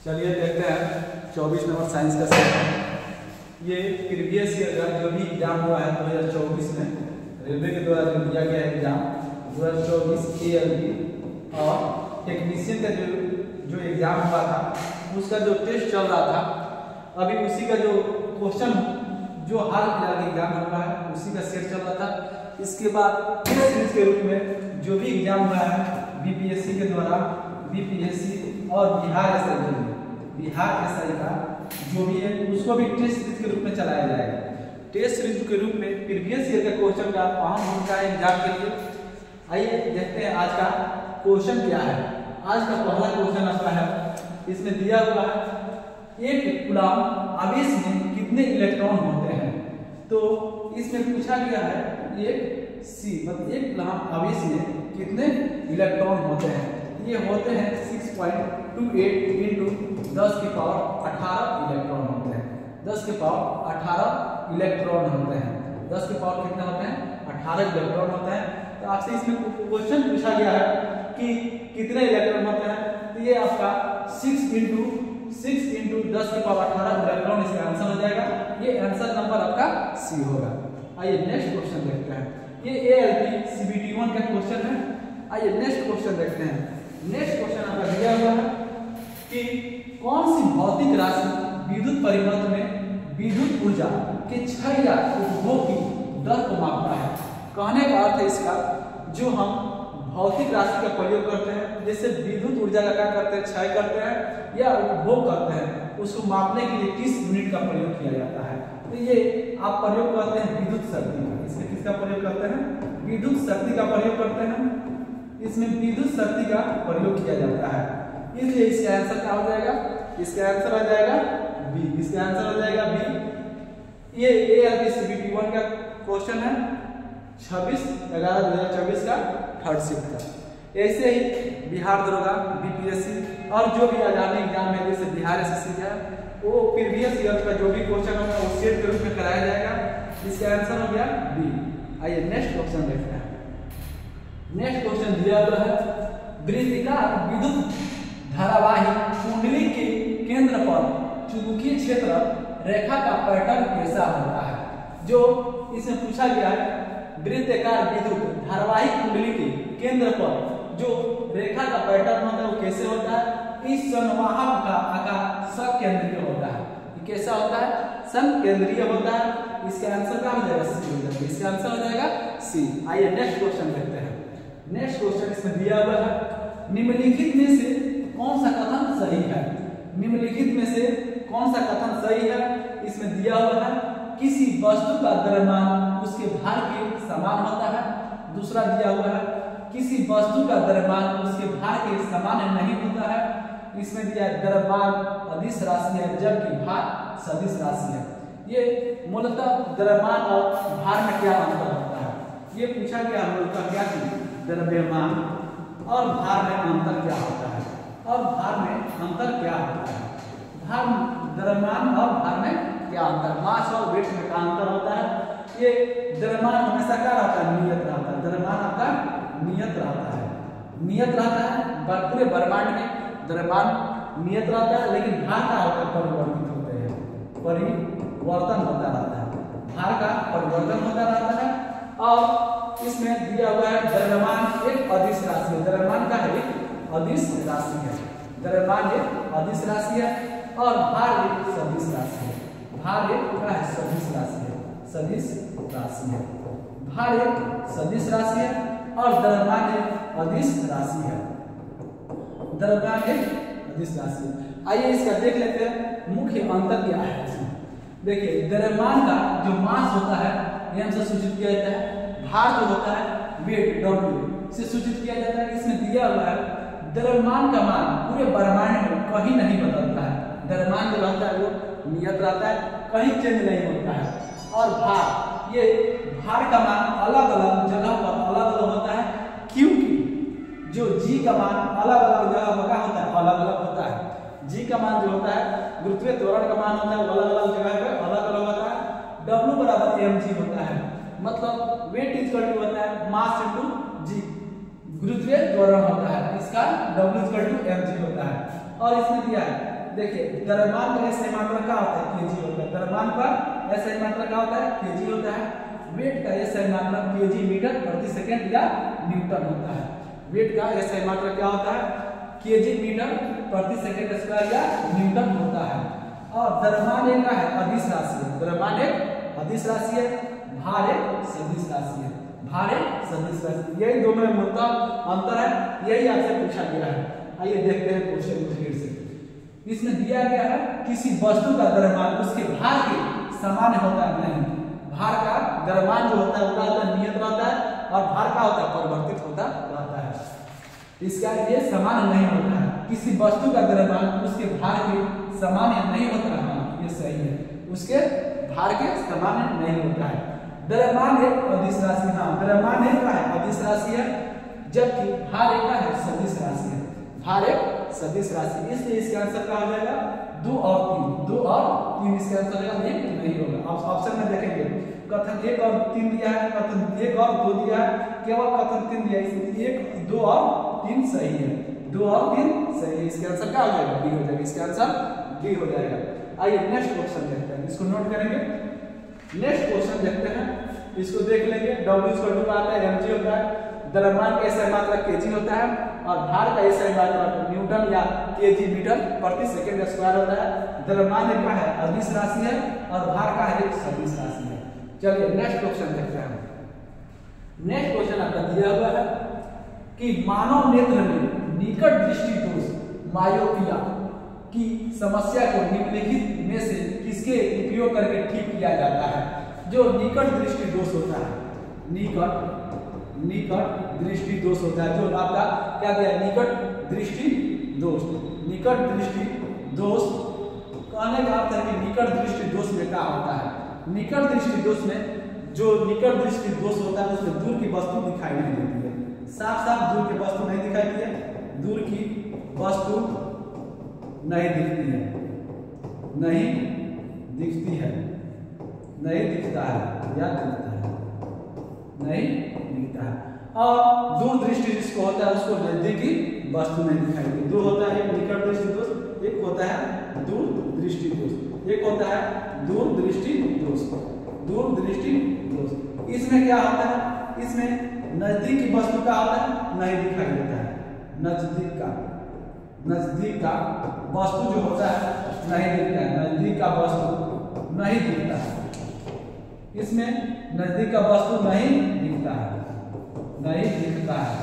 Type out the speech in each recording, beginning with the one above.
चलिए देखते हैं 24 नंबर साइंस का सेट। ये प्रीवियस ईयर का जो भी एग्जाम हुआ है 2024 में रेलवे के द्वारा जो दिया गया एग्जाम 2024 ALP और टेक्नीशियन का जो एग्जाम हुआ था उसका जो टेस्ट चल रहा था, अभी उसी का जो क्वेश्चन जो हाल फिलहाल एग्जाम हुआ है उसी का सेट चल रहा था। इसके बाद टेस्ट सीरीज के रूप में जो भी एग्जाम हुआ है BPSC के द्वारा, BPSC और बिहार SI का जो भी है उसको भी टेस्ट सीरीज के रूप में चलाया जाएगा। टेस्ट सीरीज के रूप में प्रीवियस ईयर के क्वेश्चन का अहम भूमिका है एग्जाम के लिए। आइए देखते हैं आज का क्वेश्चन क्या है। आज का पहला क्वेश्चन आपका है, इसमें दिया हुआ है एक कूलम्ब आवेश में कितने इलेक्ट्रॉन होते हैं। तो इसमें पूछा गया है एक C मतलब एक कूलम्ब आवेश में कितने इलेक्ट्रॉन होते हैं। ये होते हैं 6.28 इंटू 10 की पावर 18 इलेक्ट्रॉन होते हैं। 10 की पावर 18 इलेक्ट्रॉन होते हैं। 10 की पावर कितने होते हैं? 18 इलेक्ट्रॉन होते हैं। तो आपसे इसमें क्वेश्चन पूछा गया है कि कितने इलेक्ट्रॉन होते हैं। तो ये आपका 6 इंटू 10 की पावर 18 इलेक्ट्रॉन इसका आंसर हो जाएगा। ये आंसर नंबर आपका C होगा। आइए नेक्स्ट क्वेश्चन देखते हैं। ये ALP CBT 1 का क्वेश्चन है। आइए नेक्स्ट क्वेश्चन देखते हैं। नेक्स्ट क्वेश्चन आपका दिया हुआ है कि कौन सी भौतिक राशि विद्युत परिपथ में विद्युत ऊर्जा के क्षय या उपभोग की दर को मापता है। कहने का अर्थ है इसका, जो हम भौतिक राशि का प्रयोग करते हैं, जैसे विद्युत ऊर्जा का क्या करते हैं, क्षय करते हैं या उपभोग करते हैं, उसको मापने के लिए किस यूनिट का प्रयोग किया जाता है। तो ये आप प्रयोग करते हैं विद्युत शक्ति का। इसमें किसका प्रयोग करते हैं? विद्युत शक्ति का प्रयोग करते हैं। इसमें विद्युत शक्ति का प्रयोग किया जाता है, इसलिए इसका आंसर क्या हो जाएगा? इसका आंसर हो जाएगा B। इसका आंसर हो जाएगा B। ये ALP CBT 1 का क्वेश्चन है 26/11/2024 का थर्ड शिफ्ट का। ऐसे ही बिहार दरोगा, BPSC और जो भी आगामी एग्जाम है जैसे बिहार SSC है, वो प्रीवियस ईयर का जो भी क्वेश्चन होगा वो सेट के रूप में कराया जाएगा। इसका आंसर हो गया B। आइए नेक्स्ट क्वेश्चन देखते हैं। नेक्स्ट क्वेश्चन दिया हुआ है, वृत्ताकार विद्युत धारावाही कुंडली के केंद्र पर चुंबकीय क्षेत्र रेखा का पैटर्न कैसा होता है। जो इसमें पूछा गया है, वृत्ताकार विद्युत धारावाही कुंडली के केंद्र पर जो रेखा का पैटर्न होता है वो कैसे होता है? इस संवाहक का आकार सकेंद्रीय होता है। ये कैसा होता है? समकेंद्रीय होता है। इसका आंसर क्या हो जाएगा? C हो जाएगा। इसका आंसर हो जाएगा C। आइए नेक्स्ट क्वेश्चन देखते हैं। नेक्स्ट क्वेश्चन इसमें दिया हुआ है, निम्नलिखित में से कौन सा कथन सही है। निम्नलिखित में से कौन सा कथन सही है? इसमें दिया हुआ है, किसी वस्तु का द्रव्यमान उसके भार के समान होता है। दूसरा दिया हुआ है, किसी वस्तु का द्रव्यमान उसके भार के समान नहीं होता है। इसमें दिया है, द्रव्यमान अदिश राशि है जबकि भार सदिश राशि है। ये मूलतः द्रव्यमान और भार में क्या अंतर होता है ये पूछा गया हम लोग का। क्या द्रव्यमान और भार में अंतर क्या होता है, और भार में अंतर क्या होता है। भार, द्रव्यमान और भार में क्या अंतर, मास और वेट में क्या अंतर होता है। ये द्रव्यमान हमेशा क्या रहता है? नियत रहता है। द्रव्यमान आपका नियत रहता है, नियत रहता है। पूरे ब्रह्मांड में द्रव्यमान नियत रहता है, लेकिन भार का होता है परिवर्तित होते हैं, परिवर्तन होता रहता है। भार का परिवर्तन होता रहता है। और इसमें दिया हुआ है, द्रव्यमान एक अदिश राशि है। द्रव्यमान का एक अदिश राशि है। द्रव्यमान एक अदिश राशि है और भार एक सदिश राशि है। भार एक क्या है? सदिश राशि है। सदिश राशि है। भार एक सदिश राशि है और द्रव्यमान एक अदिश राशि है। द्रव्यमान एक अदिश राशि है। आइए इसका देख लेते हैं मुख्य अंतर क्या है इसमें। देखिए, द्रव्यमान का जो मास होता है m से सूचित किया जाता है। भार जो होता है वेट W से सूचित किया जाता है। इसमें दिया हुआ है, द्रव्यमान का मान पूरे ब्रह्मांड में कहीं नहीं बदलता है। द्रव्यमान जो रहता है वो नियत रहता है, कहीं चेंज नहीं होता है। और भार, ये भार का मान अलग अलग जगह पर अलग अलग होता है, क्योंकि जो G का मान अलग अलग जगह पर क्या होता है? अलग अलग होता है। G का मान जो होता है, गुरुत्वीय त्वरण का मान होता है, अलग अलग जगह पर अलग अलग होता है। W बराबर mg होता है, मतलब वेट इक्वल टू होता है मास इनटू G। गुरुत्वीय त्वरण होता है, इसका W इक्वल टू mg होता है। और इसमें दिया है देखिए द्रव्यमान का SI मात्रा क्या होता है, kg होता है। द्रव्यमान का SI मात्रा क्या होता है, kg होता है। वेट का SI मात्रा kg मीटर प्रति सेकंड या न्यूटन होता है। वेट का SI मात्रा क्या होता है, kg मीटर प्रति सेकंड स्क्वायर या न्यूटन होता है। और द्रव्यमान एक का है अदिश राशि है। द्रव्यमान एक अदिश राशि है, भार एक सदिश राशि है। भार एक सदिश राशि, यही दोनों में मुद्दा अंतर है, यही आपसे पूछा गया है। आइए देखते हैं क्वेश्चन को फिर से। इसमें दिया गया है किसी वस्तु का द्रव्यमान उसके भार के समान होता है नहीं। भार का द्रव्यमान जो होता है वो होता है नियत रहता है, और भार का होता है परिवर्तित होता रहता है। इसका ये समान नहीं होता है। किसी वस्तु का द्रव्यमान उसके भार के समान नहीं होता है, ये सही है, उसके भार के समान नहीं होता है। द्रव्यमान एक अदिश राशि, हाँ द्रव्यमान एक का है अदिश राशि है, जबकि भार एक का है सदिश राशि है। भार एक सदिश राशि, इसलिए इसका आंसर क्या हो जाएगा, 2 और 3। 2 और 3 इसका आंसर हो जाएगा, 1 नहीं होगा। आप ऑप्शन में देखेंगे कथन 1 और 3 दिया है, कथन 1 और 2 दिया है, केवल कथन 3 दिया है, इसलिए 1, 2 और 3 सही है। 2 और 3 सही है, इसका आंसर क्या हो जाएगा, डी हो जाएगा। इसका आंसर डी हो जाएगा। आइए नेक्स्ट क्वेश्चन देखते हैं, इसको नोट करेंगे। नेक्स्ट क्वेश्चन देखते हैं, इसको देख लेंगे। W आता है, mg होता है, द्रव्यमान का SI मात्रा kg होता है, और भार का SI मात्रा न्यूटन या kg मीटर प्रति सेकंड स्क्वायर होता है। द्रव्यमान एक का है अदिश राशि है, और भार का है एक सदिश राशि है। चलिए नेक्स्ट क्वेश्चन देखते हैं। नेक्स्ट क्वेश्चन आपका दिया हुआ है कि मानव नेत्र में निकट दृष्टि दोष मायोपिया की समस्या को निम्नलिखित में से किसके उपयोग करके ठीक किया जाता है। जो निकट दृष्टि दोष होता है, निकट दृष्टि दोष होता है, जो आपका क्या दिया है, निकट दृष्टि दोष। निकट दृष्टि दोष कहने का अर्थ है कि निकट दृष्टि दोष में क्या होता है, निकट दृष्टि दोष में जो निकट दृष्टि दोष होता है उसमें दूर की वस्तु दिखाई नहीं देती है। साफ साफ दूर की वस्तु नहीं दिखाई देती है, दूर की वस्तु नहीं दिखती है, नहीं दिखती है, नहीं दिखता है या दिखता है, नहीं दिखता है। और दूर दृष्टि जिसको होता है उसको नजदीकी वस्तु नहीं दिखाई देती। दो होता है, एक निकट दृष्टि दोष, एक होता है दूर दृष्टि दोष, एक होता है दूर दृष्टि दोष। दूर दृष्टि दोष इसमें क्या होता है, इसमें नजदीक की वस्तु का होता है नहीं दिखाई देता है, नजदीक का वस्तु जो होता है नहीं दिखता है, नजदीक का वस्तु नहीं दिखता है। इसमें नजदीक का वस्तु नहीं दिखता है, नहीं दिखता है,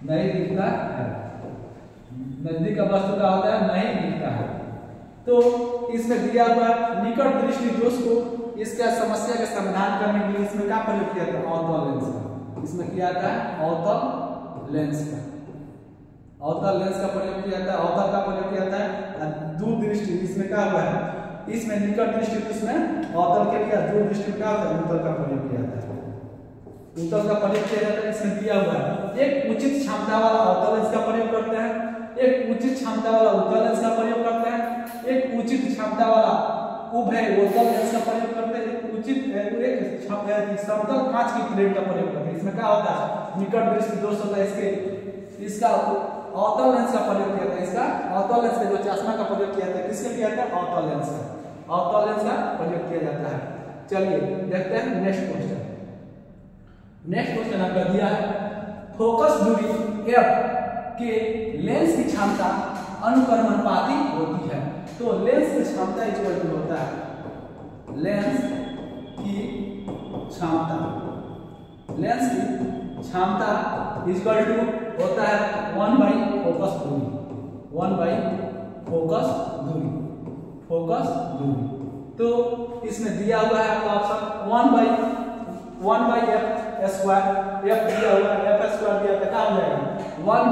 नहीं दिखता है। नजदीक का वस्तु का होता है नहीं दिखता है। तो इसमें दिया हुआ निकट दृष्टि दोष को इसका समस्या का समाधान करने के लिए इसमें क्या प्रयोग किया था, अवतल लेंस का। इसमें किया था अवतल लेंस का, अवतल लेंस का प्रयोग किया था, अवतल का प्रयोग किया था। दूर दृष्टि इसमें क्या हुआ है, इसमें निकट दृष्टि इसमें अवतल के लिए, दूर दृष्टि में क्या होता है उत्तल का प्रयोग किया था। उत्तल का प्रयोग किया जाता है। इसमें दिया हुआ है एक उचित क्षमता वाला अवतल लेंस का प्रयोग करते हैं, एक उचित क्षमता वाला उत्तल लेंस का प्रयोग करते हैं, एक उचित क्षमता वाला उभय उत्तल लेंस का प्रयोग करते हैं, एक उचित समतल कांच की प्लेट का प्रयोग करते हैं। इसमें क्या होता है निकट दृष्टि दोष होता है, इसका अवतल लेंस का प्रयोग किया था। इसका अवतल लेंस का जो चश्मा का प्रयोग किया था, किसके किया था, अवतल लेंस का, अवतल लेंस का प्रयोग किया जाता है। चलिए देखते हैं नेक्स्ट क्वेश्चन। नेक्स्ट क्वेश्चन आपका दिया है फोकस दूरी f के लेंस की क्षमता अनुक्रमणपाती होती है। तो लेंस की क्षमता इक्वल टू होता है लेंस की क्षमता, लेंस की क्षमता इक्वल टू होता है 1 फोकस दूरी, 1 फोकस दूरी, फोकस दूरी। तो इसमें दिया हुआ है आपका ऑप्शन 1 f स्क्वायर, f दिया हुआ है, f स्क्वायर दिया था, क्या हो जाएगा 1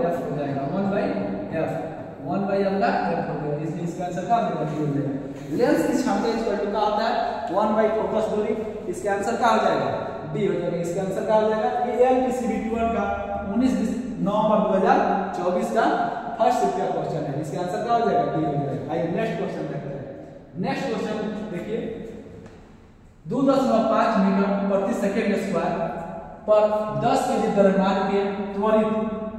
f हो जाएगा, 1 f, 1 f हो जाएगा। इसलिए इसका आंसर क्या हो जाएगा, लेंस की क्षमता इक्वल टू क्या होता है 1 फोकस दूरी। इसका आंसर क्या हो जाएगा, डी हो जाएगा। इसका आंसर क्या हो जाएगा, ये LPCB 2 का 19 नवंबर 2024 का फर्स्ट शिफ्ट का क्वेश्चन है। इसका आंसर क्या हो जाएगा, डी हो जाएगा। आइए नेक्स्ट क्वेश्चन देखते हैं। नेक्स्ट क्वेश्चन देखिए 2.5 मीटर प्रति सेकंड स्क्वायर पर 10 kg द्रव्यमान के त्वरित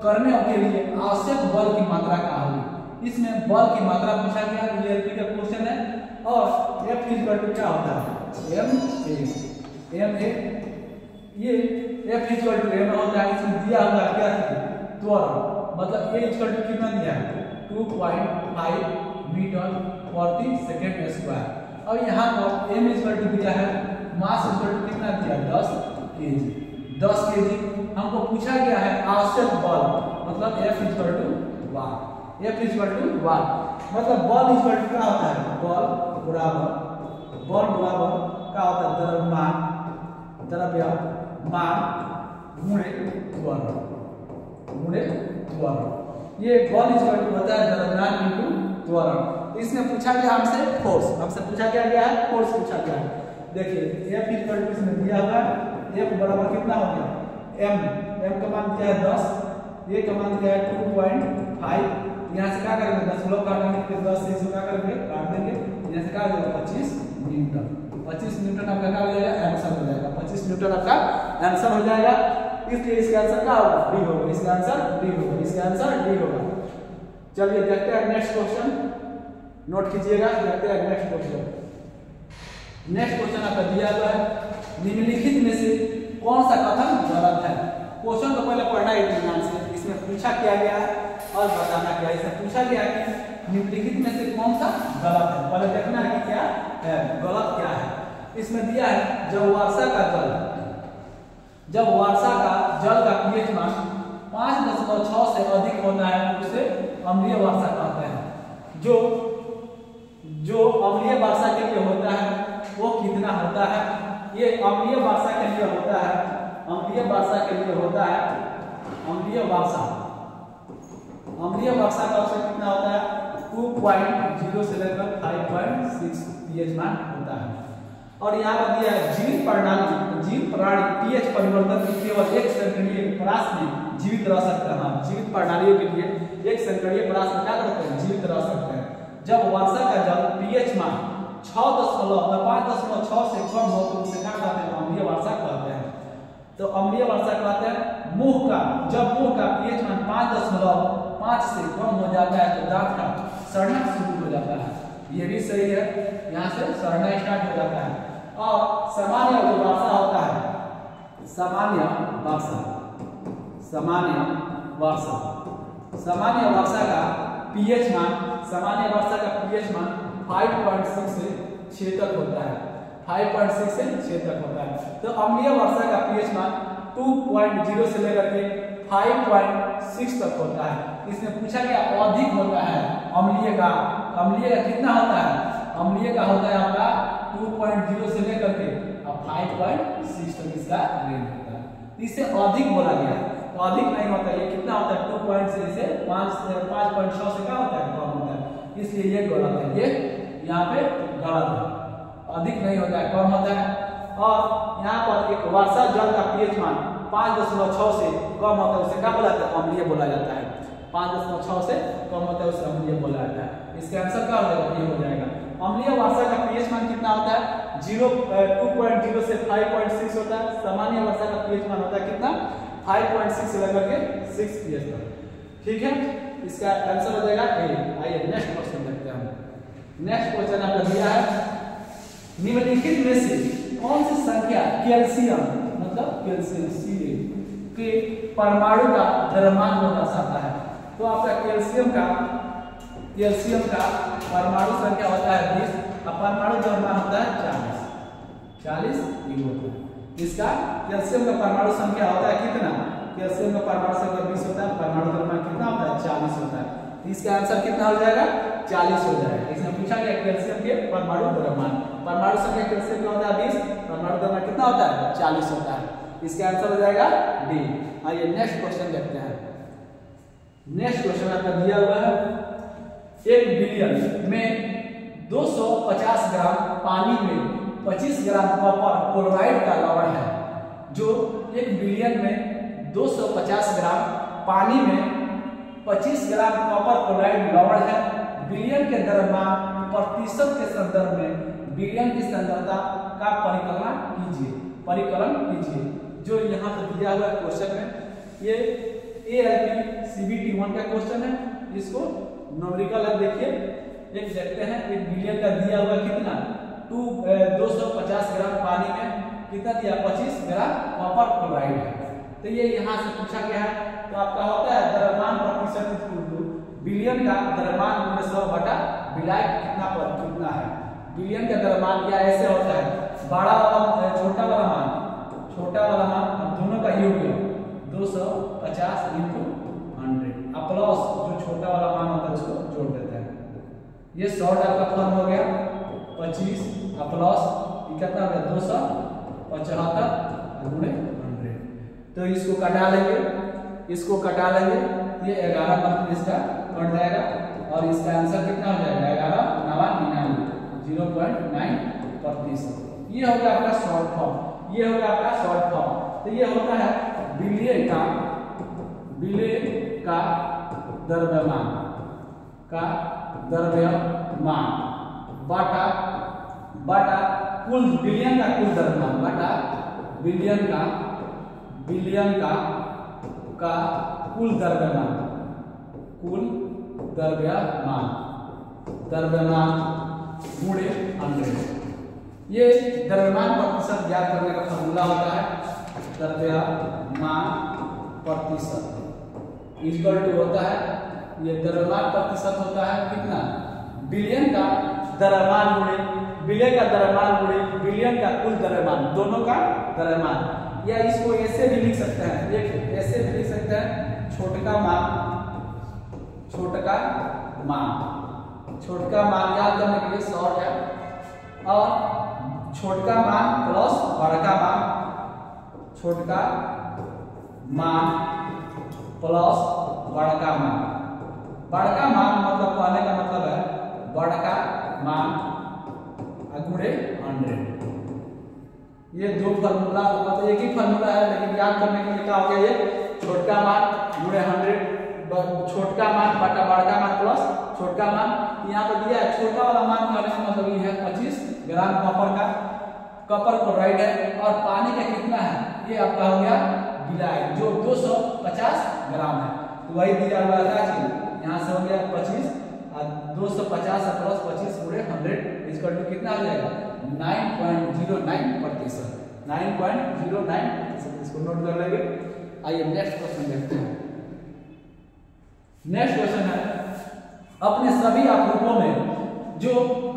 करने के लिए आवश्यक बल की मात्रा क्या होगी। इसमें बल की मात्रा पूछा गया, यूएलपी का क्वेश्चन है। और F इक्वल टू क्या होता है, ma, ये F इक्वल टू m होता है। इसमें दिया हुआ क्या है, त्वरण, मतलब A इक्वल टू कितना दिया है, 2.5 मीटर प्रति सेकेंड स्क्वायर। और यहाँ पर m इक्वल टू दिया है, मास इक्वल टू कितना दिया, 10 केजी। 10 केजी हमको पूछा गया है आवश्यक बल, मतलब F equal to what, F equal to what, मतलब बल इक्वल टू क्या होता है, बल बराबर क्या होता है, द्रव्यमान गुणे त्वरण। ये बल इक्वल टू होता है द्रव्यमान इंटू त्वरण। इसमें पूछा गया हमसे फोर्स, पूछा गया है फोर्स पूछा गया है। देखिए F इक्वल टू इसमें दिया हुआ है, F बराबर कितना हो गया, m का मान क्या है 10, ये का मान क्या है 2.5। यहाँ से क्या करेंगे, 10 लोग काटेंगे, फिर 10 से इसको क्या करेंगे, काट देंगे। यहाँ से क्या हो जाएगा 25 न्यूटन। 25 न्यूटन आपका क्या हो जाएगा, आंसर हो जाएगा। 25 न्यूटन आपका आंसर हो जाएगा। इसलिए इसका आंसर क्या होगा, डी होगा। इसका आंसर डी होगा। चलिए देखते हैं नेक्स्ट क्वेश्चन, नोट कीजिएगा। देखते हैं नेक्स्ट क्वेश्चन आपका दिया हुआ है, निम्नलिखित में से कौन सा कथन गलत है। क्वेश्चन को पहले पढ़ना है ध्यान से। इसमें पूछा क्या गया है और बताना क्या है। इसमें पूछा गया है कि निम्नलिखित में से कौन सा गलत है, पहले देखना है कि क्या है, गलत क्या है। इसमें दिया है जब वर्षा का जल का पीएच मान 5.6 से अधिक होता है तो उसे अम्लीय वर्षा कहते हैं। जो अम्लीय वर्षा के लिए होता है वो कितना होता है, ये अम्लीय वर्षा के लिए होता है, अम्लीय वर्षा का औसत कितना होता है, 2.0 से लेकर 5.6 पीएच मान होता है। और यहाँ पर दिया है जीवित प्राणी पीएच परिवर्तन की केवल एक संकरणीय परास में जीवित रह सकते हैं। जीवित प्रणालियों के लिए एक संकरणीय परास में क्या करते हैं, जीवित रह सकते हैं। जब वर्षा का जल पीएच मान 5.6 से कम हो तो उसे क्या कहते हैं, अम्लीय वर्षा कहते हैं। तो अम्लीय वर्षा कहते हैं जब मुंह का पीएच मान 5.5 से कम हो जाता है तो दांत का सड़ना शुरू हो जाता है। ये भी सही है, यहाँ से सड़ना स्टार्ट हो जाता है। और सामान्य वर्षा होता है, सामान्य वर्षा का पीएच मान 5.6 से 6 तक होता है। 5.6 से 6 तक होता है। तो अम्लीय वर्षा का पीएच मान 2.0 से लेकर के 5.6 तक होता है। इसमें पूछा गया अधिक होता है अम्लीय का कितना होता है, अम्लीय का होता है आपका 2.0 से लेकर के 5.6 तक इसका रेंज होता है। इससे अधिक बोला गया, तो अधिक नहीं होता है। ये कितना होता है 2.6 से 5.6 से क्या होता है, कम होता है। इसलिए ये गलत है, ये यहाँ पे गलत है, अधिक नहीं होता है, कम होता है। और यहाँ पर एक वर्षा जल का पीएच मान 5.6 से कम होता है उसे क्या बोला जाता है, अम्लीय बोला जाता है। 5.6 से कम होता है उसे अम्लीय बोला जाता है। इसका आंसर क्या हो जाएगा, ये हो जाएगा। अम्लीय वर्षा का पीएच मान कितना होता है, 2.0 से 5.6 होता है। सामान्य वर्षा का पीएच मान होता है कितना, 5.6 से लेकर के 6 पीएच तक। ठीक है, इसका आंसर हो जाएगा ए। आइए नेक्स्ट क्वेश्चन देखते हैं। नेक्स्ट क्वेश्चन आपका दिया है, निम्नलिखित में से कौन सी संख्या कैल्शियम Ca के परमाणु का द्रव्यमान को दर्शाता है। तो आपका कैल्शियम का परमाणु संख्या होता है 20 और परमाणु द्रव्यमान होता है 40 होता है। इसका कैल्शियम का परमाणु संख्या होता है कितना, कैल्शियम का परमाणु संख्या 20 होता है, परमाणु द्रव्यमान कितना होता है 40 होता है। तो इसका आंसर कितना हो जाएगा, 40 हो जाएगा। इसमें पूछा गया कैल्शियम के परमाणु द्रव्यमान, परमाणु संख्या कैल्शियम का होता है 20, परमाणु द्रव्यमान कितना होता है 40 होता है। इसका आंसर हो जाएगा डी। आइए नेक्स्ट क्वेश्चन देखते हैं। नेक्स्ट क्वेश्चन आपका दिया हुआ है, 1 बिलियन में 250 ग्राम पानी में 25 ग्राम कॉपर क्लोराइड का लवण है। जो 1 बिलियन में 250 ग्राम पानी में 25 ग्राम कॉपर क्लोराइड लवण है। बिलियन के द्रव्यमान प्रतिशत के संदर्भ में बिलियन की सांद्रता का परिकलन कीजिए। जो यहाँ पर दिया हुआ क्वेश्चन है, ये ALP CBT 1 का क्वेश्चन है। इसको न्यूमेरिकल है, देखिए एक देखते हैं। 1 बिलियन का दिया हुआ कितना 250 ग्राम पानी में कितना दिया 25 ग्राम कॉपर क्लोराइड है। तो ये यहाँ से पूछा गया है। तो आपका होता है द्रव्यमान प्रतिशत बिलियन का द्रव्यमान गुणे 100 बटा विलायक कितना है। बिलियन का द्रव्यमान क्या ऐसे होता है, बड़ा वाला छोटा वाला मान दोनों का योग 250 × 100 प्लस जो छोटा वाला मान होता है उसको जोड़ देता है। ये 100 का फॉर्म हो गया 25 प्लस कितना हो गया 275 गुणे 100। तो इसको कटा लेंगे, ये 11 मतलब इसका कट जाएगा और इसका आंसर कितना हो जाएगा 11 9 0.9%। ये होगा आपका शॉर्ट फॉर्म, तो ये होता है बिलियन का द्रव्यमान बटा कुल बिलियन का कुल द्रव्यमान बटा बिलियन का कुल द्रव्यमान गुणे 100। ये द्रव्यमान प्रतिशत ज्ञात करने का फॉर्मूला होता है द्रव्यमान प्रतिशत इक्वल टू होता है, ये द्रव्यमान प्रतिशत होता है कितना बिलियन का द्रव्यमान गुणे बिलियन का कुल द्रव्यमान, दोनों का द्रव्यमान। या इसको ऐसे भी लिख सकते हैं, ऐसे भी लिख सकते हैं छोटका मान याद करने के लिए शॉर्ट है, और छोटका मान प्लस बड़का मान मतलब कहने का मतलब है बड़का मान गुणे 100। ये दो फार्मूला मतलब एक ही फार्मूला है, लेकिन याद करने के लिए क्या हो गया, ये छोटका मान गुणे 100, छोटका मान बटा बड़का मान प्लस छोटका मान। यहाँ पर दिया है छोटा वाला मान का मतलब ये है 25 ग्राम कॉपर क्लोराइड है, और पानी का कितना है ये आपका हो गया विलायक जो 250 ग्राम है। तो वही दिया हुआ था कि यहाँ से हो गया 25 और 250 प्लस 25 गुणे 100 इसका कितना आ जाएगा 9.09%। 9.09%, इसको नोट कर लेंगे। आइए नेक्स्ट क्वेश्चन देखते हैं। नेक्स्ट क्वेश्चन है अपने सभी अपरूपों में जो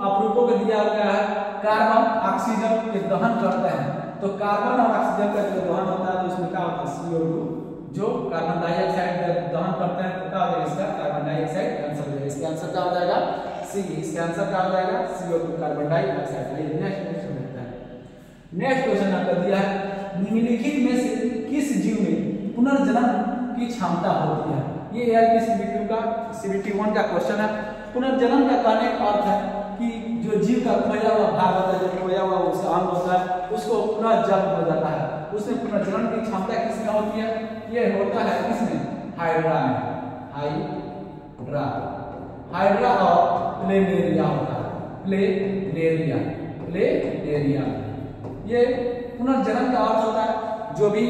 अपरूपों को दिया गया है कार्बन ऑक्सीजन के दहन करते हैं। तो कार्बन और ऑक्सीजन का जो दहन होता है तो उसमें क्या होता है CO2 जो कार्बन डाइऑक्साइड दहन करते हैं, तो क्या हो जाएगा इसका कार्बन डाइऑक्साइड आंसर हो जाएगा। इसका आंसर क्या हो जाएगा सी, इसका आंसर क्या हो जाएगा CO2 carbon dioxide. Next question देखते हैं। नेक्स्ट क्वेश्चन आपका दिया है निम्नलिखित में से किस जीव में पुनर्जन्म की क्षमता होती है। ये CBT 1 का क्वेश्चन है। पुनर्जन्म का कहने का अर्थ है कि जो जीव का खोया हुआ भाग होता है, जो खोया हुआ उसका अंग होता है, उसको पुनर्जन्म हो जाता है। उसमें पुनर्जन्म की क्षमता किसमें होती है, ये होता है किसमें हाइड्रा में। हाइड्रा और प्लेनेरिया होता है, प्लेनेरिया। ये पुनर्जन्म का अर्थ होता है जो भी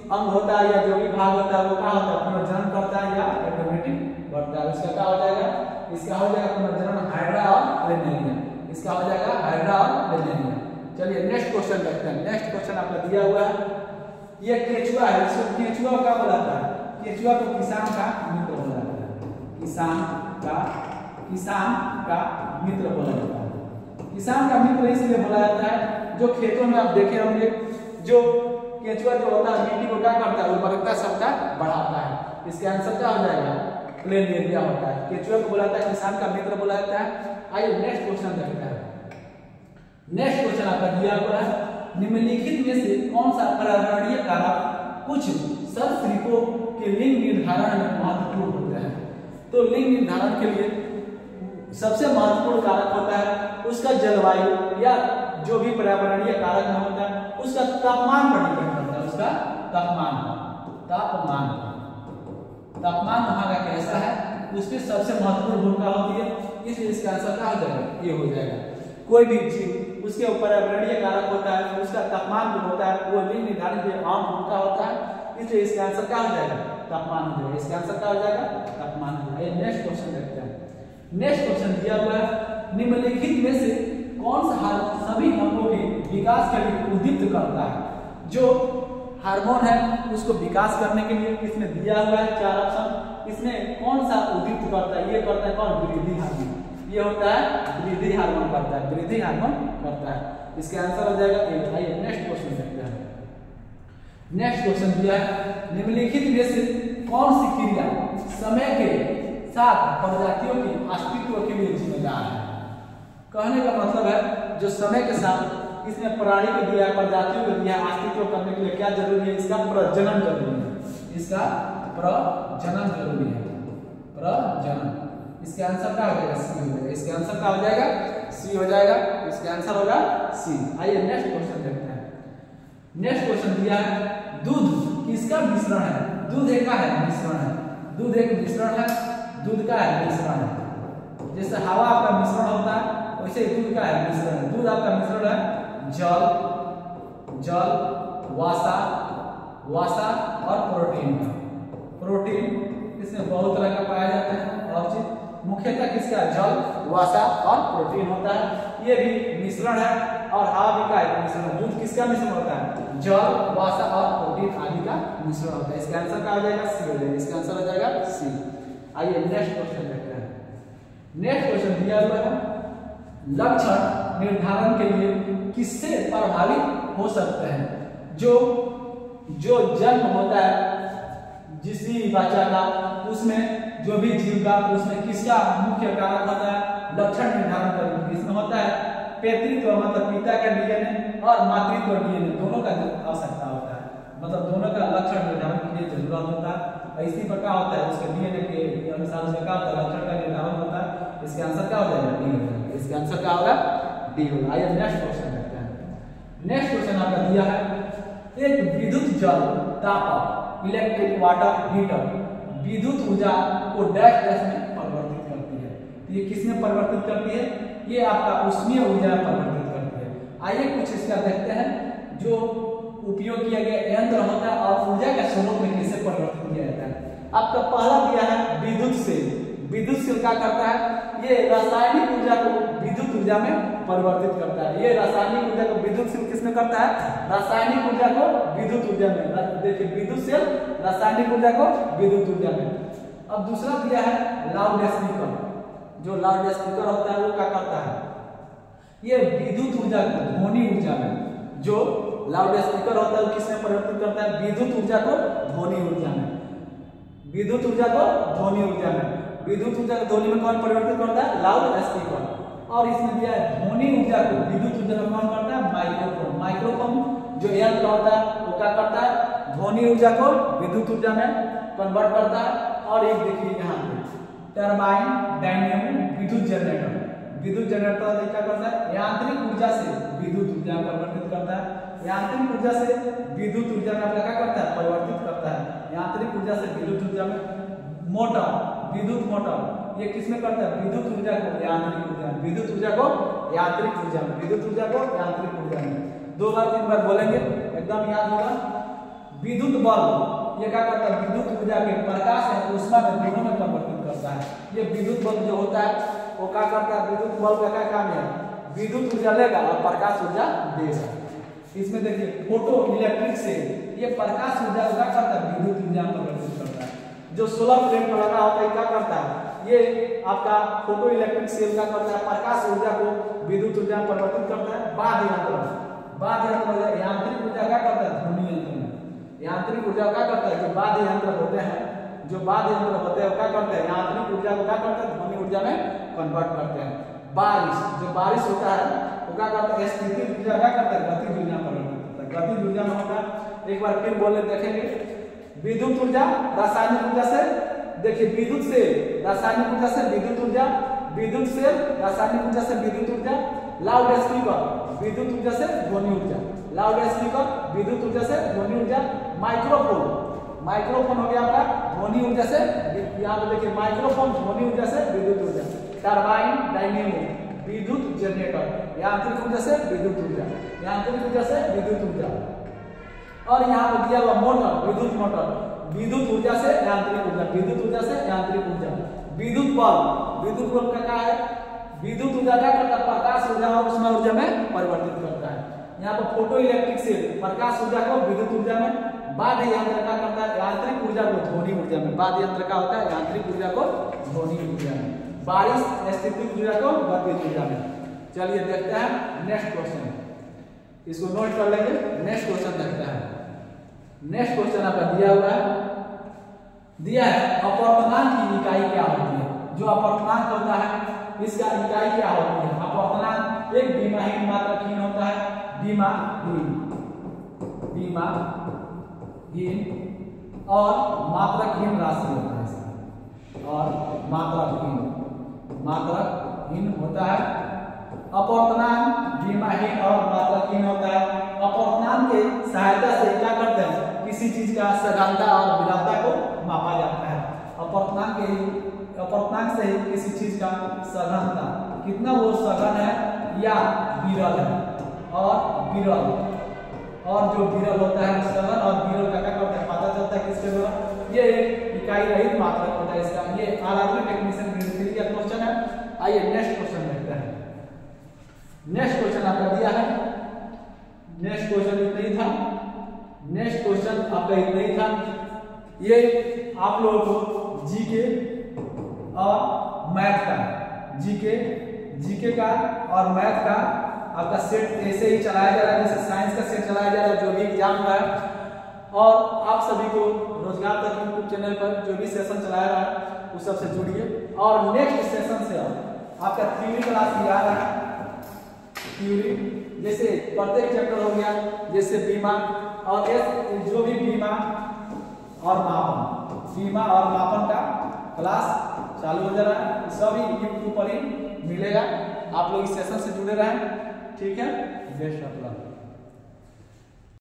अंग होता है या जो भी भाग होता है वो क्या होता है पुनर्जन्म करता है या ऑटोमेटिक बढ़ता है। इसका क्या हो जाएगा, इसका हो जाएगा पुनर्जन्म हाइड्रा और प्लेनेरिया। इसका हो जाएगा हाइड्रा और प्लेनेरिया। चलिए नेक्स्ट क्वेश्चन देखते हैं। नेक्स्ट क्वेश्चन आपका दिया हुआ है, ये केचुआ है। इसको केचुआ क्या बुलाता है, केचुआ को किसान का मित्र बोला जाता है। किसान का मित्र बोला जाता है। किसान का मित्र इसलिए बोला जाता है जो खेतों में आप देखे होंगे जो केचुआ जो होता है मिट्टी को क्या करता है उर्वरकता क्षमता बढ़ाता है। इसका आंसर क्या हो जाएगा प्लेनेरिया होता है। केचुआ को बुलाता है, किसान का मित्र बोला जाता है। आइए नेक्स्ट क्वेश्चन देखते हैं। नेक्स्ट क्वेश्चन आपका दिया हुआ है निम्नलिखित में से कौन सा पर्यावरणीय कारक कुछ सरीसृपों के लिंग निर्धारण में महत्वपूर्ण होते हैं। तो लिंग निर्धारण के लिए सबसे महत्वपूर्ण कारक होता है उसका जलवायु या जो भी पर्यावरणीय कारक में होता है उसका तापमान पर डिपेंड करता है। उसका तापमान वहां का कैसा है उसकी सबसे महत्वपूर्ण भूमिका होती है। इसलिए इसका आंसर क्या हो जाएगा, ये हो जाएगा। कोई भी जीव उसके ऊपर पर्यावरणीय कारक होता है, उसका तापमान जो होता है वो लिंग निर्धारण के आम भूमिका होता है। इसलिए इसका आंसर क्या हो जाएगा तापमान हो जाएगा। इसका आंसर क्या हो जाएगा तापमान हो जाएगा। नेक्स्ट क्वेश्चन देखते हैं। नेक्स्ट क्वेश्चन दिया हुआ है, निम्नलिखित में से कौन सा हार्मोन सभी अंगों के विकास के लिए उद्दीप्त करता है? जो हार्मोन है उसको विकास करने के लिए इसमें दिया हुआ है 4 ऑप्शन, इसमें कौन सा उद्दीप्त करता है? ये करता है कौन? वृद्धि हार्मोन। ये होता है वृद्धि हार्मोन करता है, वृद्धि हार्मोन करता है। इसका आंसर हो जाएगा ए। आइए नेक्स्ट क्वेश्चन देखते हैं। नेक्स्ट क्वेश्चन दिया है, निम्नलिखित में से कौन सी क्रिया समय के साथ प्रजातियों के अस्तित्व के लिए जिम्मेदार है? कहने का मतलब है जो समय के साथ इसमें प्राणी को दिया, प्रजातियों को दिया, अस्तित्व करने के लिए क्या जरूरी है? इसका प्रजनन जरूरी है। इसका प्रजनन जरूरी है, प्रजनन। इसका आंसर क्या हो जाएगा? सी हो जाएगा। इसका आंसर क्या हो जाएगा? सी हो जाएगा। इसका आंसर होगा सी। आइए नेक्स्ट क्वेश्चन देखते हैं। नेक्स्ट क्वेश्चन दिया है, दूध किसका मिश्रण है? दूध एक का है मिश्रण है, दूध एक मिश्रण है, दूध का है मिश्रण है। जैसे हवा आपका मिश्रण होता है वैसे दूध का है मिश्रण है। दूध आपका मिश्रण है जल, जल, वसा और प्रोटीन का। प्रोटीन इसमें बहुत तरह का पाया जाता है और चीज मुख्यतः किसका? जल, वसा और प्रोटीन होता है। ये भी मिश्रण है और हवा भी का एक मिश्रण है। दूध किसका मिश्रण होता है? जल, वसा और प्रोटीन आदि का मिश्रण होता है। इसका आंसर क्या हो जाएगा? सी हो जाएगा। इसका आंसर हो जाएगा सी। आइए नेक्स्ट क्वेश्चन देखते हैं। नेक्स्ट क्वेश्चन दिया हुआ है, लक्षण निर्धारण के लिए किससे प्रभावित हो सकते हैं? जो जन्म होता है जिस भी बच्चा का, उसमें जो भी जीव का, उसमें किसका मुख्य कारक होता है? लक्षण निर्धारण करने के लिए इसमें होता है पैतृत्व मतलब पिता का डीएनए और मातृत्व डीएनए, दोनों का आवश्यकता होता है। मतलब दोनों का लक्षण निर्धारण के लिए जरूरत होता है। इसी प्रकार होता है उसके डीएनए के अनुसार उसका क्या होता है? लक्षण का निर्धारण होता है। इसका आंसर क्या हो जाएगा? डी हो जाएगा। इसका आंसर क्या होगा? डी होगा। आइए नेक्स्ट क्वेश्चन देखते हैं। नेक्स्ट क्वेश्चन आपका दिया है, एक विद्युत जल तापक इलेक्ट्रिक वाटर हीटर विद्युत ऊर्जा को डैश डैश में परिवर्तित करती है। ये किस में परिवर्तित करती है? ये आपका उष्मीय ऊर्जा में परिवर्तित करती है। आइए कुछ इसका देखते हैं। जो उपयोग किया गया यंत्र होता है और ऊर्जा के स्रोत में किससे परिवर्तित किया जाता है? आपका पहला दिया है विद्युत सेल। विद्युत सेल क्या करता है? ये रासायनिक ऊर्जा को विद्युत ऊर्जा में परिवर्तित करता है। ये रासायनिक ऊर्जा को विद्युत सेल किसमें करता है? रासायनिक ऊर्जा को विद्युत ऊर्जा में। देखिए विद्युत सेल रासायनिक ऊर्जा को विद्युत ऊर्जा में। अब दूसरा दिया है लाउड स्पीकर। जो लाउड स्पीकर होता है वो क्या करता है? ये विद्युत ऊर्जा को ध्वनि ऊर्जा में, जो लाउड स्पीकर होता है वो किसमें परिवर्तित करता है? विद्युत ऊर्जा को ध्वनि ऊर्जा में। विद्युत ऊर्जा को ध्वनि ऊर्जा में। विद्युत ऊर्जा को ध्वनि में कौन परिवर्तित करता है? Loud speaker. और इसमें दिया है ध्वनि ऊर्जा को विद्युत ऊर्जा में कौन करता है? माइक्रोफोन। माइक्रोफोन जो यंत्र होता है वो क्या करता है? ध्वनि ऊर्जा को विद्युत ऊर्जा में कन्वर्ट करता है। और एक देखिए यहाँ पे टरबाइन, डायनेमो, विद्युत जनरेटर। विद्युत जनरेटर क्या करता है? यांत्रिक ऊर्जा से विद्युत ऊर्जा में परिवर्तित करता है। यांत्रिक ऊर्जा से विद्युत ऊर्जा में क्या करता है? परिवर्तित करता है। यांत्रिक ऊर्जा से विद्युत ऊर्जा में। मोटर, विद्युत मोटर ये किसमें करता है? विद्युत ऊर्जा को यांत्रिक ऊर्जा में। विद्युत ऊर्जा को यांत्रिक ऊर्जा में। विद्युत ऊर्जा को यांत्रिक ऊर्जा में। 2 बार 3 बार बोलेंगे एकदम याद होगा। विद्युत बल्ब ये क्या करता है? विद्युत ऊर्जा के प्रकाश और ऊष्मा में दोनों में परिवर्तित करता है। ये विद्युत बल्ब जो होता है वो क्या करता है? विद्युत बल्ब का क्या काम है? विद्युत ऊर्जा लेगा और प्रकाश ऊर्जा देगा। इसमें देखिए फोटो इलेक्ट्रिक से ये प्रकाश ऊर्जा क्या करता है? विद्युत ऊर्जा में परिवर्तित करता है। जो सोलर प्लेट पर लगा होता है क्या करता है? ये आपका फोटो इलेक्ट्रिक सेल क्या करता है? प्रकाश ऊर्जा को विद्युत ऊर्जा में परिवर्तित करता है। बाध्य यंत्र, बाध्य यंत्र यांत्रिक ऊर्जा क्या करता है? ध्वनि यंत्र में। यांत्रिक ऊर्जा क्या करता है? जो बाध्य यंत्र होते हैं, जो बाध्य यंत्र होते हैं वो क्या करते हैं? यांत्रिक ऊर्जा को क्या करते हैं? ध्वनि ऊर्जा में कन्वर्ट करते हैं। बारिश, जो बारिश होता है वो क्या करता है? स्थितिज ऊर्जा क्या करता है? गतिज ऊर्जा में परिवर्तित करता है। गतिज ऊर्जा में होता है। एक बार फिर बोले देखेंगे, विद्युत ऊर्जा रासायनिक ऊर्जा से, देखिए विद्युत से रासायनिक ऊर्जा से विद्युत ऊर्जा, विद्युत से रासायनिक ऊर्जा से विद्युत ऊर्जा। लाउड स्पीकर विद्युत ऊर्जा से ध्वनि ऊर्जा। लाउड स्पीकर विद्युत ऊर्जा से ध्वनि ऊर्जा। माइक्रोफोन, माइक्रोफोन हो गया आपका ध्वनि ऊर्जा से। यहाँ पे देखिए माइक्रोफोन ध्वनि ऊर्जा से विद्युत ऊर्जा। टरबाइन, डायनेमो विद्युत जनरेटर यांत्रिक ऊर्जा से विद्युत ऊर्जा, यांत्रिक ऊर्जा से विद्युत ऊर्जा। और यहाँ पर दिया हुआ मोटर, विद्युत मोटर विद्युत ऊर्जा से यांत्रिक ऊर्जा, विद्युत ऊर्जा से यांत्रिक ऊर्जा। विद्युत बल्ब विद्युत बल्ब का क्या है, विद्युत ऊर्जा क्या करता है, प्रकाश ऊर्जा और उष्मा ऊर्जा में परिवर्तित करता है। यहाँ पर फोटो इलेक्ट्रिक सेल प्रकाश ऊर्जा को विद्युत ऊर्जा में, बाध्य यंत्र का करता है यांत्रिक ऊर्जा को ध्वनि ऊर्जा में, बाध्य यंत्र का होता है यांत्रिक ऊर्जा को ध्वनि ऊर्जा में, बारिश स्थितिज ऊर्जा को गतिज ऊर्जा में। चलिए देखते हैं नेक्स्ट क्वेश्चन, इसको नोट कर लेंगे। नेक्स्ट क्वेश्चन देखते हैं। नेक्स्ट क्वेश्चन आपका दिया हुआ है अपवर्तनांक की इकाई क्या होती है। जो अपवर्तनांक होता है इसका इकाई क्या होती है। अपवर्तनांक एक विमाहीन मात्रकहीन होता है, विमाहीन और मात्रकहीन राशि होता है इसका, और मात्रकहीन होता है। अपवर्तनांक विमाहीन और मात्रकहीन होता है। अपवर्तनांक के सहायता से क्या करते हैं, किसी चीज का सघनता और विरलता को मापा जाता है। अपवर्तनांक से ही किसी चीज का सघनता, कितना वो सघन है या विरल है, और विरल, और जो विरल होता है सघन और विरल का क्या करते हैं पता चलता है किसके द्वारा। ये एक इकाई रहित मात्रक होता है इसका। ये आरआरबी टेक्नीशियन ग्रेड 3 का क्वेश्चन है। आइए नेक्स्ट क्वेश्चन देखते हैं। नेक्स्ट क्वेश्चन आपका दिया है, नेक्स्ट क्वेश्चन इतना ही था। नेक्स्ट क्वेश्चन आपका इतना ही था। ये आप लोगों को जीके और मैथ का, जीके का और मैथ का आपका सेट ऐसे ही चलाया जा रहा है जैसे साइंस का सेट चलाया जा रहा है, जो भी एग्जाम हुआ है। और आप सभी को रोजगार तक यूट्यूब चैनल पर जो भी सेशन चलाया रहा है उस सबसे जुड़िए। और नेक्स्ट सेशन से आपका थ्योरी क्लास भी आ रहा है। थ्योरी जैसे प्रत्येक चैप्टर हो गया, जैसे बीमा और जो भी बीमा और मापन का क्लास चालू हो जा रहा है। सभी यूट्यूब पर ही मिलेगा। आप लोग इस सेशन से जुड़े रहें, ठीक है। Best of luck.